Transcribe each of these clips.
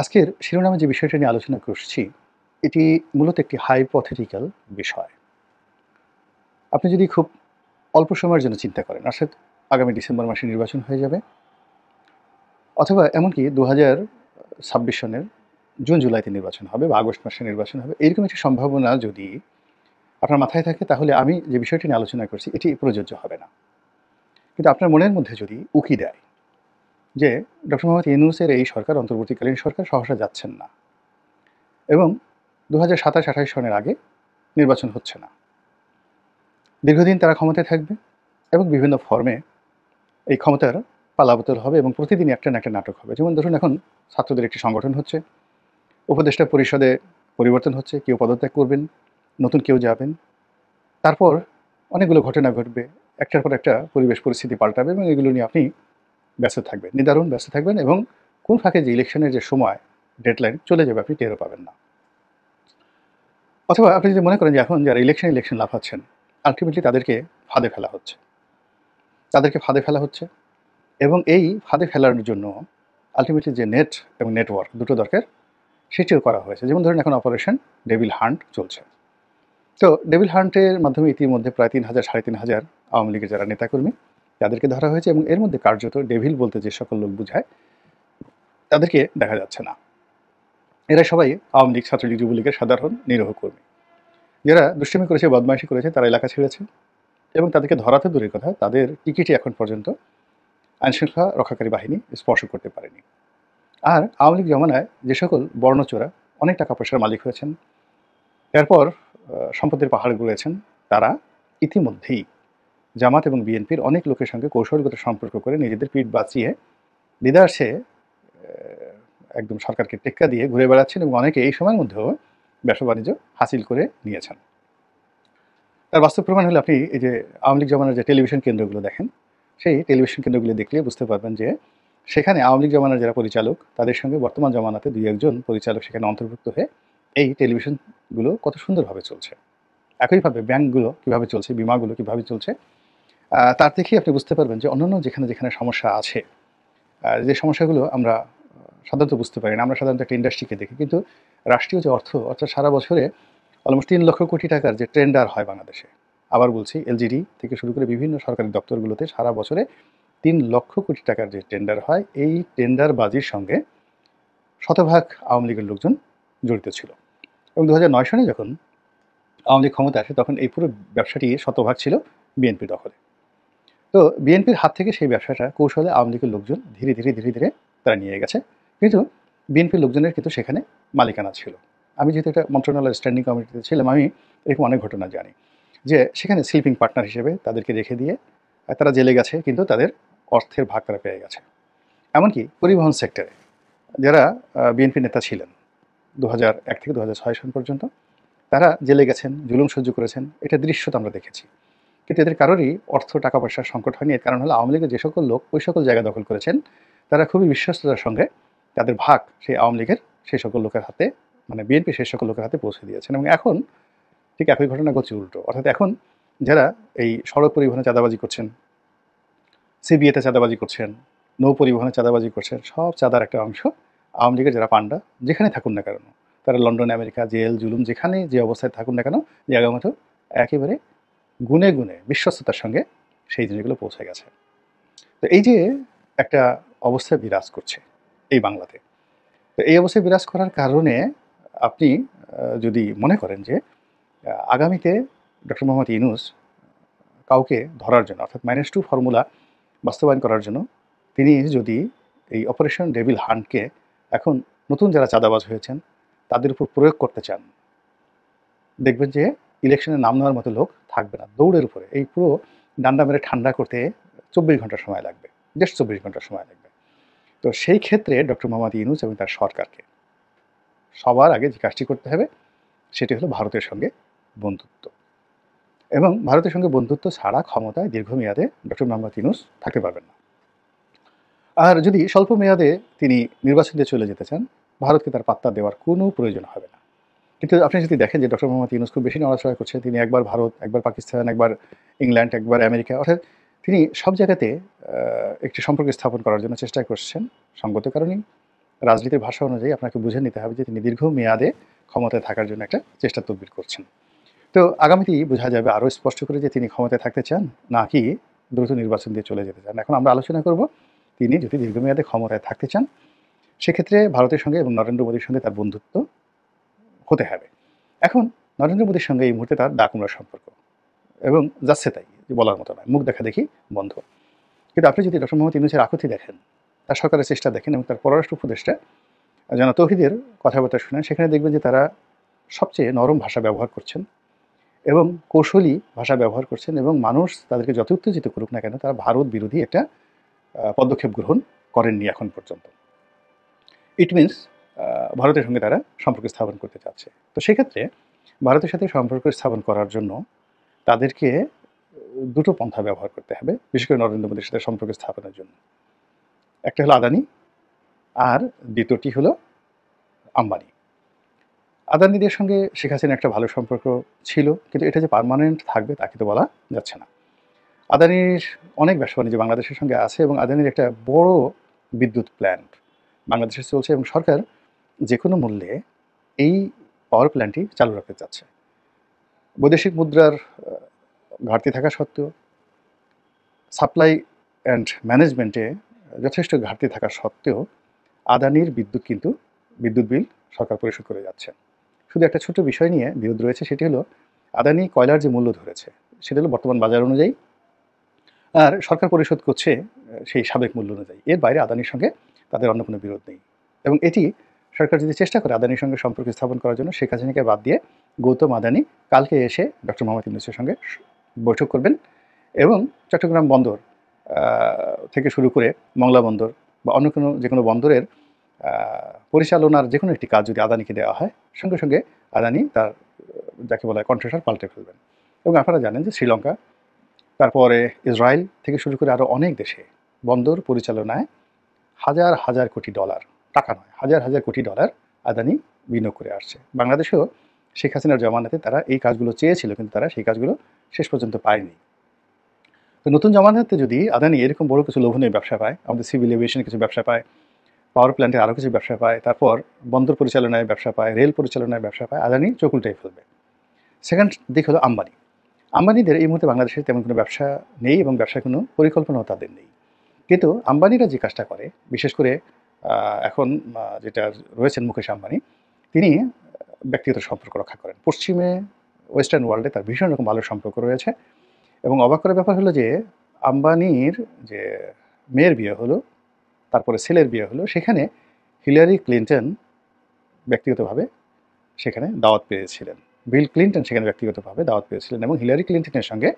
আজকের শিরোনামে যে বিষয়টা নিয়ে আলোচনা করছি, এটি মূলত একটি হাইপোথেটিক্যাল বিষয়। আপনি যদি খুব অল্প সময়ের জন্য চিন্তা করেন, অর্থাৎ আগামী ডিসেম্বর মাসে নির্বাচন হয়ে যাবে, অথবা এমনকি ২০২৬ সনের জুন-জুলাইতে নির্বাচন হবে বা আগস্ট মাসে নির্বাচন হবে। এরকম একটি সম্ভাবনা যদি আপনার মাথায় থাকে, তাহলে আমি যে বিষয়টি নিয়ে আলোচনা করছি, এটি প্রযোজ্য হবে না। কিন্তু আপনার মনের মধ্যে যদি উকি দেয় যে ডক্টর মোহাম্মদ ইউনূসের এই সরকার, অন্তর্বর্তীকালীন সরকার সহসা যাচ্ছেন না এবং ২০২৭-২৮ সনের আগে নির্বাচন হচ্ছে না। দীর্ঘদিন তারা ক্ষমতায় থাকবে এবং বিভিন্ন ফর্মে এই ক্ষমতার পালাবদল হবে এবং প্রতিদিনই একটা না একটা নাটক হবে। যেমন ধরুন, এখন ছাত্রদের একটি সংগঠন হচ্ছে, উপদেষ্টা পরিষদে পরিবর্তন হচ্ছে, কেউ পদত্যাগ করবেন, নতুন কেউ যাবেন। তারপর অনেকগুলো ঘটনা ঘটবে, একটার পর একটা পরিবেশ পরিস্থিতি পাল্টাবে এবং এগুলো নিয়ে আপনি ব্যস্ত থাকবেন, নিদারুণ ব্যস্ত থাকবেন এবং কোন ফাঁকে যে ইলেকশনের যে সময় ডেডলাইন চলে যাবে আপনি টেরও পাবেন না। অথবা আপনি যদি মনে করেন যে এখন যারা ইলেকশন লাফাচ্ছেন, আলটিমেটলি তাদেরকে ফাঁদে ফেলা হচ্ছে, এবং এই ফাঁদে ফেলার জন্য আলটিমেটলি যে নেট এবং নেটওয়ার্ক দুটো দরকার, সেটিও করা হয়েছে। যেমন ধরুন, এখন অপারেশন ডেভিল হান্ট চলছে। তো ডেভিল হান্টের মাধ্যমে ইতিমধ্যে প্রায় ৩,০০০ ৩,৫০০ আওয়ামী লীগের যারা নেতাকর্মী, তাদেরকে ধরা হয়েছে এবং এর মধ্যে কার্যত ডেভিল বলতে যে সকল লোক বুঝায়, তাদেরকে দেখা যাচ্ছে না। এরা সবাই আওয়ামী লীগ, ছাত্রলীগ, যুবলীগের সাধারণ নিরীহ কর্মী, যারা দুষ্টামি করেছে, বদমাইশি করেছে, তারা এলাকা ছেড়েছে এবং তাদেরকে ধরাতে দূরের কথা, তাদের টিকিটই এখন পর্যন্ত আইনশৃঙ্খলা রক্ষাকারী বাহিনী স্পর্শ করতে পারেনি। আর আওয়ামী লীগ জমানায় যে সকল বর্ণচোরা অনেক টাকা পয়সার মালিক হয়েছেন, এরপর সম্পদের পাহাড় গড়েছেন, তারা ইতিমধ্যেই জামাত এবং বিএনপির অনেক লোকের সঙ্গে কৌশলগত সম্পর্ক করে নিজেদের পিঠ বাঁচিয়ে বিদেশে একদম সরকারকে টেক্কা দিয়ে ঘুরে বেড়াচ্ছেন এবং অনেকে এই সময়ের মধ্যেও ব্যবসা বাণিজ্য হাসিল করে নিয়েছেন। তার বাস্তব প্রমাণ হলে আপনি এই যে আওয়ামী লীগ জমানার যে টেলিভিশন কেন্দ্রগুলো দেখেন, সেই টেলিভিশন কেন্দ্রগুলো দেখলে বুঝতে পারবেন যে সেখানে আওয়ামী লীগ জমানার যারা পরিচালক, তাদের সঙ্গে বর্তমান জমানাতে দুই একজন পরিচালক সেখানে অন্তর্ভুক্ত হয়ে এই টেলিভিশনগুলো কত সুন্দরভাবে চলছে। একইভাবে ব্যাংকগুলো কীভাবে চলছে, বিমাগুলো কীভাবে চলছে, তার থেকেই আপনি বুঝতে পারবেন যে অন্যান্য যেখানে যেখানে সমস্যা আছে, যে সমস্যাগুলো আমরা সাধারণত বুঝতে পারি না। আমরা সাধারণত একটা ইন্ডাস্ট্রিকে দেখি, কিন্তু রাষ্ট্রীয় যে অর্থ, অর্থাৎ সারা বছরে অলমোস্ট ৩ লক্ষ কোটি টাকার যে টেন্ডার হয় বাংলাদেশে, আবার বলছি এলজিডি থেকে শুরু করে বিভিন্ন সরকারি দপ্তরগুলোতে সারা বছরে ৩ লক্ষ কোটি টাকার যে টেন্ডার হয়, এই টেন্ডারবাজির সঙ্গে শতভাগ আওয়ামী লীগের লোকজন জড়িত ছিল। এবং ২০০৯ সনে যখন আওয়ামী লীগ ক্ষমতা আসে, তখন এই পুরো ব্যবসাটি শতভাগ ছিল বিএনপি দখলে। তো বিএনপির হাত থেকে সেই ব্যবসাটা কৌশলে আওয়ামী লীগের লোকজন ধীরে ধীরে ধীরে ধীরে তারা নিয়ে গেছে, কিন্তু বিএনপির লোকজনের কিন্তু সেখানে মালিকানা ছিল। আমি যেহেতু একটা মন্ত্রণালয়ের স্ট্যান্ডিং কমিটিতে ছিলাম, আমি এরকম অনেক ঘটনা জানি যে সেখানে স্লিপিং পার্টনার হিসেবে তাদেরকে রেখে দিয়ে তারা জেলে গেছে, কিন্তু তাদের অর্থের ভাগ তারা পেয়ে গেছে। এমনকি পরিবহন সেক্টরে যারা বিএনপি নেতা ছিলেন ২০০১ থেকে ২০০৬ সন পর্যন্ত, তারা জেলে গেছেন, জুলুম সহ্য করেছেন, এটা দৃশ্যত আমরা দেখেছি। কিন্তু এদের কারোরই অর্থ টাকা পয়সার সংকট হয়নি। এর কারণ হলো আওয়ামী লীগের যে সকল লোক ওই সকল জায়গা দখল করেছেন, তারা খুবই বিশ্বস্ততার সঙ্গে তাদের ভাগ সেই আওয়ামী লীগের সেই সকল লোকের হাতে, মানে বিএনপি সেই সকল লোকের হাতে পৌঁছে দিয়েছেন। এবং এখন ঠিক একই ঘটনা ঘটছে উল্টো, অর্থাৎ এখন যারা এই সড়ক পরিবহনে চাঁদাবাজি করছেন, সিবিএতে চাঁদাবাজি করছেন, নৌ পরিবহনে চাঁদাবাজি করছেন, সব চাঁদার একটা অংশ আওয়ামী লীগের যারা পান্ডা যেখানে থাকুন না কেন, তারা লন্ডন, আমেরিকা, জেল, জুলুম যেখানে যে অবস্থায় থাকুন না কেন, জায়গা মতো একেবারে গুনে গুনে বিশ্বস্ততার সঙ্গে সেই জিনিসগুলো পৌঁছে গেছে। তো এই যে একটা অবস্থা বিরাজ করছে এই বাংলাতে, তো এই অবস্থায় বিরাজ করার কারণে আপনি যদি মনে করেন যে আগামীতে ডক্টর মোহাম্মদ ইউনূস কাউকে ধরার জন্য, অর্থাৎ -2 ফর্মুলা বাস্তবায়ন করার জন্য তিনি যদি এই অপারেশন ডেভিল হান্টকে এখন নতুন যারা চাঁদাবাজ হয়েছেন তাদের উপর প্রয়োগ করতে চান, দেখবেন যে ইলেকশনে নাম নেওয়ার মতো লোক থাকবে না। দৌড়ের উপরে এই পুরো ডান্ডা মেরে ঠান্ডা করতে ২৪ ঘন্টা সময় লাগবে, জাস্ট ২৪ ঘন্টা সময় লাগবে। তো সেই ক্ষেত্রে ডক্টর মোহাম্মদ ইউনূস এবং তার সরকারকে সবার আগে যে কাজটি করতে হবে সেটি হলো ভারতের সঙ্গে বন্ধুত্ব, এবং ভারতের সঙ্গে বন্ধুত্ব ছাড়া ক্ষমতায় দীর্ঘমেয়াদে ডক্টর মোহাম্মদ ইউনূস থাকতে পারবেন না। আর যদি স্বল্প মেয়াদে তিনি নির্বাচন দিয়ে চলে যেতে চান, ভারতকে তার পাত্তা দেওয়ার কোনো প্রয়োজন হবে না। কিন্তু আপনি যদি দেখেন যে ডক্টর মোহাম্মদ ইউনূস খুব বেশি নড়াচড়া করছে, তিনি একবার ভারত, একবার পাকিস্তান, একবার ইংল্যান্ড, একবার আমেরিকা, অর্থাৎ তিনি সব জায়গাতে একটি সম্পর্ক স্থাপন করার জন্য চেষ্টা করছেন। সঙ্গত কারণেই রাজনীতির ভাষা অনুযায়ী আপনাকে বুঝে নিতে হবে যে তিনি দীর্ঘমেয়াদে ক্ষমতায় থাকার জন্য একটা চেষ্টা তদবির করছেন। তো আগামীতেই বোঝা যাবে আরও স্পষ্ট করে যে তিনি ক্ষমতায় থাকতে চান নাকি দ্রুত নির্বাচন দিয়ে চলে যেতে চান। এখন আমরা আলোচনা করব তিনি যদি দীর্ঘমেয়াদে ক্ষমতায় থাকতে চান সেক্ষেত্রে ভারতের সঙ্গে এবং নরেন্দ্র মোদীর সঙ্গে তার বন্ধুত্ব হতে হবে। এখন নরেন্দ্র মোদীর সঙ্গে এই মুহূর্তে তার ডাকুমড়ার সম্পর্ক এবং যাচ্ছে তাই, যে বলার মতো নয়, মুখ দেখা দেখি বন্ধ। কিন্তু আপনি যদি ডক্টর মোহাম্মদ ইউনূসের আকুতি দেখেন, তার সরকারের চেষ্টা দেখেন এবং তার পররাষ্ট্র উপদেষ্টা জনাব তৌহিদের কথাবার্তা শুনেন, সেখানে দেখবেন যে তারা সবচেয়ে নরম ভাষা ব্যবহার করছেন এবং কৌশলী ভাষা ব্যবহার করছেন এবং মানুষ তাদেরকে যত উত্তেজিত করুক না কেন তারা ভারত বিরোধী একটা পদক্ষেপ গ্রহণ করেননি এখন পর্যন্ত। ইট মিনস ভারতের সঙ্গে তারা সম্পর্ক স্থাপন করতে চাচ্ছে। তো সেক্ষেত্রে ভারতের সাথে সম্পর্ক স্থাপন করার জন্য তাদেরকে দুটো পন্থা ব্যবহার করতে হবে, বিশেষ করে নরেন্দ্র মোদীর সাথে সম্পর্ক স্থাপনের জন্য। একটা হলো আদানি, আর দ্বিতীয়টি হলো আম্বানি। আদানিদের সঙ্গে শেখ হাসিনার একটা ভালো সম্পর্ক ছিল, কিন্তু এটা যে পার্মানেন্ট থাকবে তা কিন্তু বলা যাচ্ছে না। আদানির অনেক ব্যবসা বাণিজ্য বাংলাদেশের সঙ্গে আছে এবং আদানির একটা বড় বিদ্যুৎ প্ল্যান্ট বাংলাদেশে চলছে এবং সরকার যে কোনো মূল্যে এই পাওয়ার প্ল্যান্টটি চালু রাখতে চাচ্ছে। বৈদেশিক মুদ্রার ঘাটতি থাকা সত্ত্বেও, সাপ্লাই অ্যান্ড ম্যানেজমেন্টে যথেষ্ট ঘাটতি থাকা সত্ত্বেও আদানির বিদ্যুৎ বিল সরকার পরিশোধ করে যাচ্ছে। শুধু একটা ছোট বিষয় নিয়ে বিরোধ রয়েছে, সেটি হলো আদানি কয়লার যে মূল্য ধরেছে সেটা হলো বর্তমান বাজার অনুযায়ী, আর সরকার পরিশোধ করছে সেই সাবেক মূল্য অনুযায়ী। এর বাইরে আদানির সঙ্গে তাদের অন্য কোনো বিরোধ নেই এবং এটি সরকার যদি চেষ্টা করে আদানির সঙ্গে সম্পর্ক স্থাপন করার জন্য, শেখ হাসিনাকে বাদ দিয়ে গৌতম আদানি কালকে এসে ডক্টর মোহাম্মদ ইউনূসের সঙ্গে বৈঠক করবেন এবং চট্টগ্রাম বন্দর থেকে শুরু করে মংলা বন্দর বা অন্য যে কোনো বন্দরের পরিচালনার যে কোনো একটি কাজ যদি আদানিকে দেওয়া হয়, সঙ্গে সঙ্গে আদানি তার যাকে বলা হয় কণ্ঠস্বর পাল্টে ফেলবেন। এবং আপনারা জানেন যে শ্রীলঙ্কা, তারপরে ইসরায়েল থেকে শুরু করে আরও অনেক দেশে বন্দর পরিচালনায় হাজার হাজার কোটি ডলার, টাকা নয় হাজার হাজার কোটি ডলার আদানি বিনিয়োগ করে আসছে। বাংলাদেশেও শেখ হাসিনার জমানাতে তারা এই কাজগুলো চেয়েছিল, কিন্তু তারা সেই কাজগুলো শেষ পর্যন্ত পায়নি। তো নতুন জমানাতে যদি আদানি এরকম বড় কিছু লোভনীয় ব্যবসা পায়, আমাদের সিভিল এভিয়েশনে কিছু ব্যবসা পায়, পাওয়ার প্ল্যান্টে আরও কিছু ব্যবসা পায়, তারপর বন্দর পরিচালনায় ব্যবসা পায়, রেল পরিচালনায় ব্যবসা পায়, আদানি চোখ উল্টাই ফেলবে। সেকেন্ড দিক হলো আম্বানি। আম্বানিদের এই মুহূর্তে বাংলাদেশে তেমন কোনো ব্যবসা নেই এবং ব্যবসার কোনো পরিকল্পনাও তাদের নেই। কিন্তু আম্বানিরা যে কাজটা করে, বিশেষ করে এখন যেটা রয়েছেন মুকেশ আম্বানি, তিনি ব্যক্তিগত সম্পর্ক রক্ষা করেন। পশ্চিমে ওয়েস্টার্ন ওয়ার্ল্ডে তার ভীষণ রকম ভালো সম্পর্ক রয়েছে এবং অবাক করার ব্যাপার হলো যে আম্বানির যে মেয়ের বিয়ে হলো, তারপরে ছেলের বিয়ে হলো, সেখানে হিলারি ক্লিন্টন ব্যক্তিগতভাবে সেখানে দাওয়াত পেয়েছিলেন। বিল ক্লিন্টন সেখানে ব্যক্তিগতভাবে দাওয়াত পেয়েছিলেন এবং হিলারি ক্লিন্টনের সঙ্গে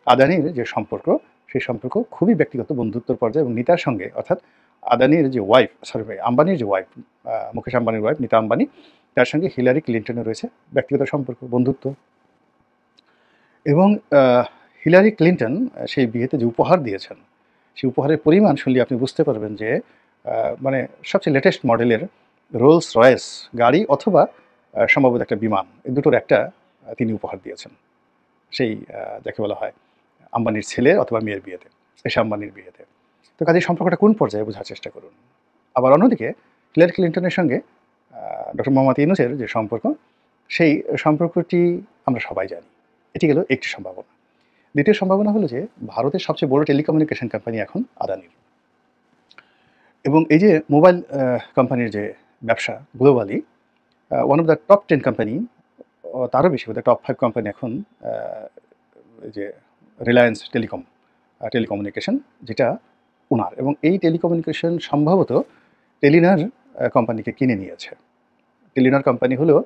আদানির যে সম্পর্ক, সেই সম্পর্ক খুবই ব্যক্তিগত বন্ধুত্বর পর্যায়ে এবং নিতার সঙ্গে, অর্থাৎ আদানির যে ওয়াইফ, আম্বানির যে ওয়াইফ, মুকেশ আম্বানির ওয়াইফ নিতা আম্বানি, তার সঙ্গে হিলারি ক্লিন্টনের রয়েছে ব্যক্তিগত সম্পর্ক, বন্ধুত্ব। এবং হিলারি ক্লিন্টন সেই বিয়েতে যে উপহার দিয়েছেন, সেই উপহারের পরিমাণ শুনলে আপনি বুঝতে পারবেন যে মানে সবচেয়ে লেটেস্ট মডেলের রোলস রয়েস গাড়ি অথবা সম্ভবত একটা বিমান, এই দুটোর একটা তিনি উপহার দিয়েছেন সেই যাকে বলা হয় আম্বানির ছেলে অথবা মেয়ের বিয়েতে, এসে আম্বানির বিয়েতে। তো কাজেই সম্পর্কটা কোন পর্যায়ে বোঝার চেষ্টা করুন। আবার অন্যদিকে হিলারি ক্লিন্টনের সঙ্গে ডক্টর মোহাম্মদ ইউনূসের যে সম্পর্ক, সেই সম্পর্কটি আমরা সবাই জানি। এটি গেল একটি সম্ভাবনা। দ্বিতীয় সম্ভাবনা হলো যে ভারতের সবচেয়ে বড় টেলিকমিউনিকেশন কোম্পানি এখন আদানির, এবং এই যে মোবাইল কোম্পানির যে ব্যবসা globally one of the top 10 company, তারও বেশি বোধহয় টপ 5 কোম্পানি এখন যে রিলায়েন্স টেলিকমিউনিকেশন, যেটা ওনার, এবং এই টেলিকমিউনিকেশন সম্ভবত টেলিনর কোম্পানিকে কিনে নিয়েছে। টেলিনর কোম্পানি হলো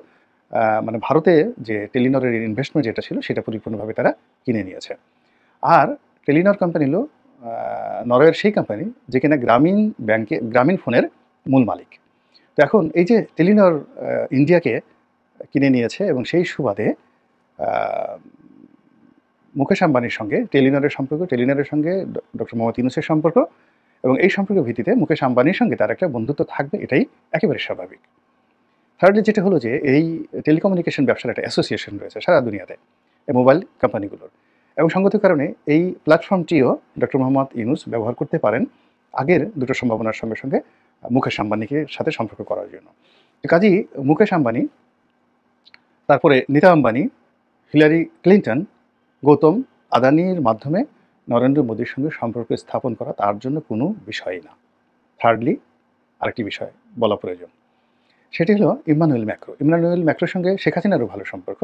মানে ভারতে যে টেলিনরের ইনভেস্টমেন্ট যেটা ছিল সেটা পরিপূর্ণভাবে তারা কিনে নিয়েছে। আর টেলিনর কোম্পানি হলো নরওয়ের সেই কোম্পানি যে কিনা গ্রামীণ ফোনের মূল মালিক। তো এখন এই যে টেলিনর ইন্ডিয়াকে কিনে নিয়েছে এবং সেই সুবাদে মুকেশ আম্বানির সঙ্গে টেলিনরের সম্পর্ক, টেলিনরের সঙ্গে ডক্টর মোহাম্মদ ইউনূসের সম্পর্ক, এবং এই সম্পর্কের ভিত্তিতে মুকেশ আম্বানির সঙ্গে তার একটা বন্ধুত্ব থাকবে, এটাই একেবারে স্বাভাবিক। থার্ডলি যেটা হলো যে এই টেলিকমিউনিকেশন ব্যবসার একটা অ্যাসোসিয়েশন রয়েছে সারা দুনিয়াতে এই মোবাইল কোম্পানিগুলোর, এবং সঙ্গত কারণে এই প্ল্যাটফর্মটিও ডক্টর মোহাম্মদ ইউনূস ব্যবহার করতে পারেন আগের দুটো সম্ভাবনার সঙ্গে সঙ্গে মুকেশ আম্বানিকে সাথে সম্পর্ক করার জন্য। কাজেই মুকেশ আম্বানি, তারপরে নীতা আম্বানি, হিলারি ক্লিন্টন, গৌতম আদানির মাধ্যমে নরেন্দ্র মোদীর সঙ্গে সম্পর্ক স্থাপন করা তার জন্য কোনো বিষয়ই না। থার্ডলি, আরেকটি বিষয় বলা প্রয়োজন, সেটি হলো ইম্মানুয়েল ম্যাক্রো। ইম্মানুয়েল ম্যাক্রোর সঙ্গে শেখ হাসিনারও ভালো সম্পর্ক,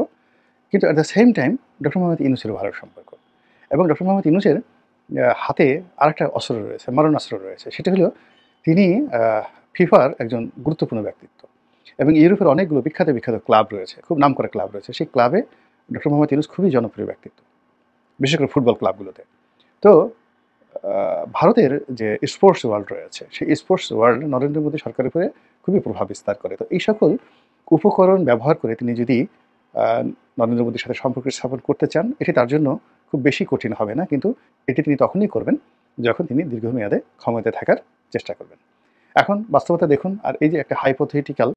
কিন্তু at the same time doctor Mohammad ইউনূসেরও ভালো সম্পর্ক। এবং ডক্টর মোহাম্মদ ইউনূসের হাতে আরেকটা অস্ত্র রয়েছে, মারণাস্ত্র রয়েছে, সেটি হলো তিনি ফিফার একজন গুরুত্বপূর্ণ ব্যক্তিত্ব, এবং ইউরোপের অনেকগুলো বিখ্যাত বিখ্যাত ক্লাব রয়েছে, খুব নামকরা ক্লাব রয়েছে, সেই ক্লাবে ডক্টর মোহাম্মদ ইউনূস খুবই জনপ্রিয় ব্যক্তিত্ব, বিশেষ করে ফুটবল ক্লাবগুলোতে। তো ভারতের যে স্পোর্টস ওয়ার্ল্ড রয়েছে, সেই স্পোর্টস ওয়ার্ল্ড নরেন্দ্র মোদী সরকারের উপরে খুবই প্রভাব বিস্তার করে। তো এই সকল উপকরণ ব্যবহার করে তিনি যদি নরেন্দ্র মোদীর সাথে সম্পর্ক স্থাপন করতে চান, এটি তার জন্য খুব বেশি কঠিন হবে না, কিন্তু এটি তিনি তখনই করবেন যখন তিনি দীর্ঘমেয়াদে ক্ষমতায় থাকার চেষ্টা করবেন। এখন বাস্তবতা দেখুন, আর এই যে একটা হাইপোথেটিক্যাল